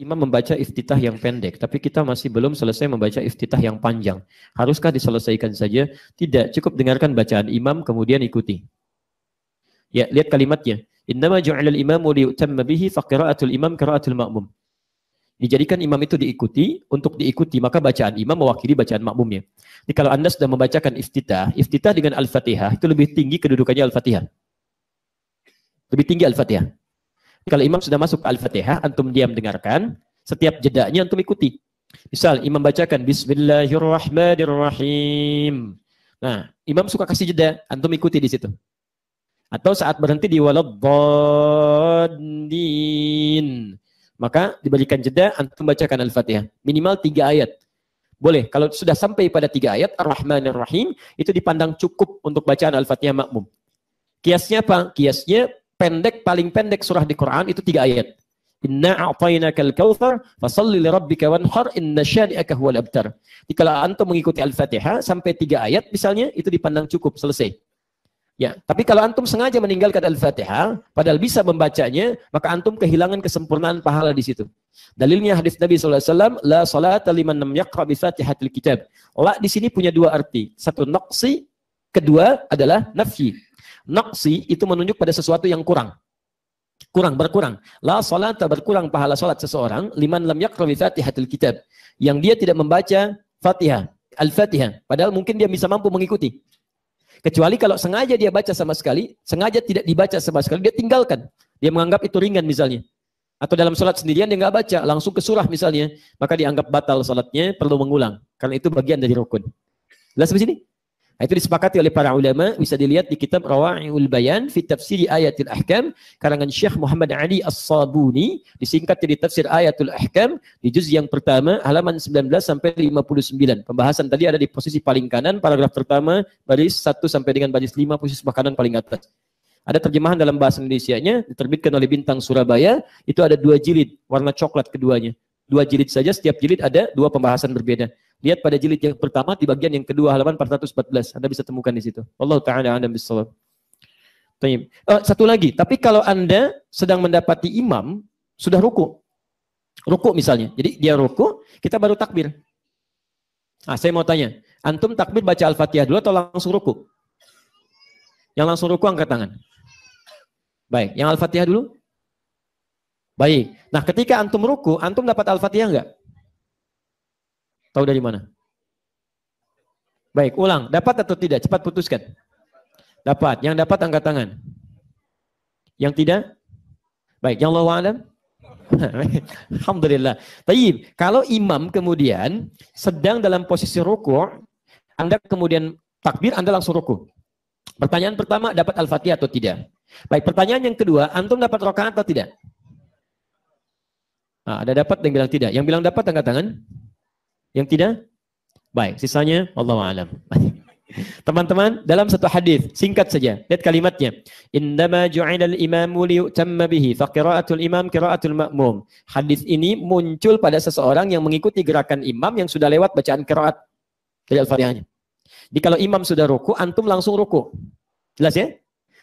imam membaca iftitah yang pendek, tapi kita masih belum selesai membaca iftitah yang panjang. Haruskah diselesaikan saja? Tidak, cukup dengarkan bacaan imam, kemudian ikuti. Ya, lihat kalimatnya. Innama ju'ilal imamu liyutamma bihi faqira'atul imam qira'atul ma'mum. Dijadikan imam itu diikuti, untuk diikuti, maka bacaan imam mewakili bacaan makmumnya. Jadi kalau Anda sudah membacakan iftitah, iftitah dengan Al-Fatihah, itu lebih tinggi kedudukannya Al-Fatihah. Lebih tinggi Al-Fatihah. Kalau imam sudah masuk ke Al-Fatihah, antum diam dengarkan, setiap jedanya antum ikuti. Misal imam bacakan Bismillahirrahmanirrahim. Nah, imam suka kasih jeda, antum ikuti di situ. Atau saat berhenti di waladdallin, maka diberikan jeda, antum bacakan Al-Fatihah. Minimal 3 ayat. Boleh, kalau sudah sampai pada 3 ayat, Ar-Rahmanir-Rahim, itu dipandang cukup untuk bacaan Al-Fatihah makmum. Kiasnya apa? Kiasnya pendek, paling pendek surah di Quran itu 3 ayat. Inna a'tainakal kautsar fashalli lirabbika wanhar inna syani'aka huwal abtar. Jadi kalau antum mengikuti Al-Fatihah sampai 3 ayat misalnya itu dipandang cukup, selesai. Ya, tapi kalau antum sengaja meninggalkan Al-Fatihah padahal bisa membacanya, maka antum kehilangan kesempurnaan pahala di situ. Dalilnya hadis Nabi sallallahu alaihi wasallam, la salata liman lam yaqra bi Fatihatil kitab. La di sini punya 2 arti. Satu naqsi, kedua adalah nafyi. Naqsi itu menunjuk pada sesuatu yang kurang. Berkurang. La salata, berkurang pahala salat seseorang liman lam yaqra bi Fatihatil kitab. Yang dia tidak membaca Fatihah, Al-Fatihah, padahal mungkin dia bisa mampu mengikuti. Kecuali kalau sengaja dia baca sama sekali, sengaja tidak dibaca sama sekali, dia tinggalkan. Dia menganggap itu ringan misalnya. Atau dalam salat sendirian dia nggak baca, langsung ke surah misalnya, maka dianggap batal salatnya, perlu mengulang. Karena itu bagian dari rukun. Jelas di sini? Nah, itu disepakati oleh para ulama, bisa dilihat di kitab Rawa'iul Bayan fi Tafsir Ayatul Ahkam karangan Syekh Muhammad Ali As-Sabuni, disingkat jadi Tafsir Ayatul Ahkam di juz yang pertama halaman 19 sampai 59. Pembahasan tadi ada di posisi paling kanan, paragraf pertama baris 1 sampai dengan baris 5, posisi sebelah kanan paling atas. Ada terjemahan dalam bahasa Indonesianya, diterbitkan oleh Bintang Surabaya, itu ada 2 jilid, warna coklat keduanya. 2 jilid saja, setiap jilid ada 2 pembahasan berbeda. Lihat pada jilid yang pertama di bagian yang kedua halaman 414. Anda bisa temukan di situ. Wallahu taala a'lam bissawab. Satu lagi, tapi kalau Anda sedang mendapati imam sudah ruku misalnya. Jadi dia ruku, kita baru takbir. Nah, saya mau tanya, antum takbir baca Al-Fatihah dulu atau langsung ruku? Yang langsung ruku angkat tangan. Baik, yang Al-Fatihah dulu? Baik. Nah, ketika antum ruku, antum dapat Al-Fatihah enggak? Tahu dari mana? Baik, ulang. Dapat atau tidak? Cepat putuskan. Dapat. Yang dapat angkat tangan. Yang tidak? Baik, yang Allahu a'lam. Alhamdulillah. Baik, kalau imam kemudian sedang dalam posisi ruku', Anda kemudian takbir, Anda langsung ruku'. Pertanyaan pertama, dapat Al-Fatihah atau tidak? Baik, pertanyaan yang kedua, antum dapat rakaat atau tidak? Nah, ada dapat yang bilang tidak. Yang bilang dapat angkat tangan. Yang tidak? Baik, sisanya Allahu a'lam. Teman-teman, dalam satu hadis singkat saja, lihat kalimatnya. Innama ju'ilal imamu liyutamma bihi fa qira'atul imam qira'atul ma'mum. Hadis ini muncul pada seseorang yang mengikuti gerakan imam yang sudah lewat bacaan qiraat dari Al-Fatihahnya. Jadi kalau imam sudah ruku, antum langsung ruku. Jelas ya?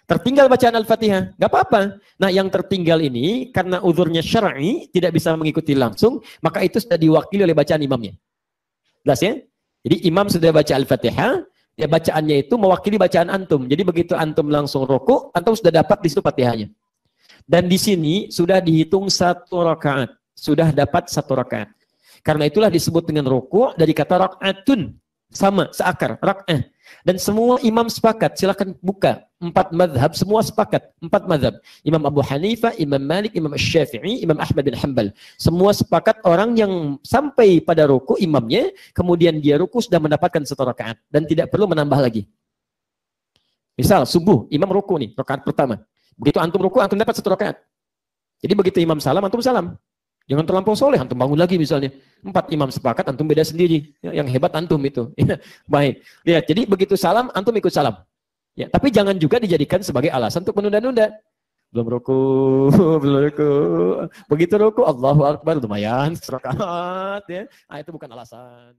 Tertinggal bacaan Al-Fatihah, nggak apa-apa. Nah, yang tertinggal ini karena uzurnya syar'i tidak bisa mengikuti langsung, maka itu sudah diwakili oleh bacaan imamnya. Jelas ya? Jadi imam sudah baca Al-Fatihah, ya bacaannya itu mewakili bacaan antum. Jadi begitu antum langsung ruku', antum sudah dapat di situ Fatihahnya. Dan di sini sudah dihitung 1 rakaat, sudah dapat 1 rakaat. Karena itulah disebut dengan ruku' dari kata rakaatun, sama seakar rak'ah. Dan semua imam sepakat, silakan buka 4 mazhab, semua sepakat 4 mazhab. Imam Abu Hanifah, Imam Malik, Imam Syafi'i, Imam Ahmad bin Hanbal. Semua sepakat orang yang sampai pada ruku imamnya, kemudian dia ruku sudah mendapatkan 1 rakaat dan tidak perlu menambah lagi. Misal subuh, imam ruku nih, rakaat pertama. Begitu antum ruku, antum dapat 1 rakaat. Jadi begitu imam salam, antum salam. Jangan terlampau soleh, antum bangun lagi misalnya. 4 imam sepakat, antum beda sendiri. Ya, yang hebat antum itu. Ya, baik. Lihat, jadi begitu salam, antum ikut salam. Ya, tapi jangan juga dijadikan sebagai alasan untuk menunda-nunda. Belum ruku, belum ruku. Begitu ruku, Allahu Akbar, lumayan, 1 rakaat. Ya. Nah, itu bukan alasan.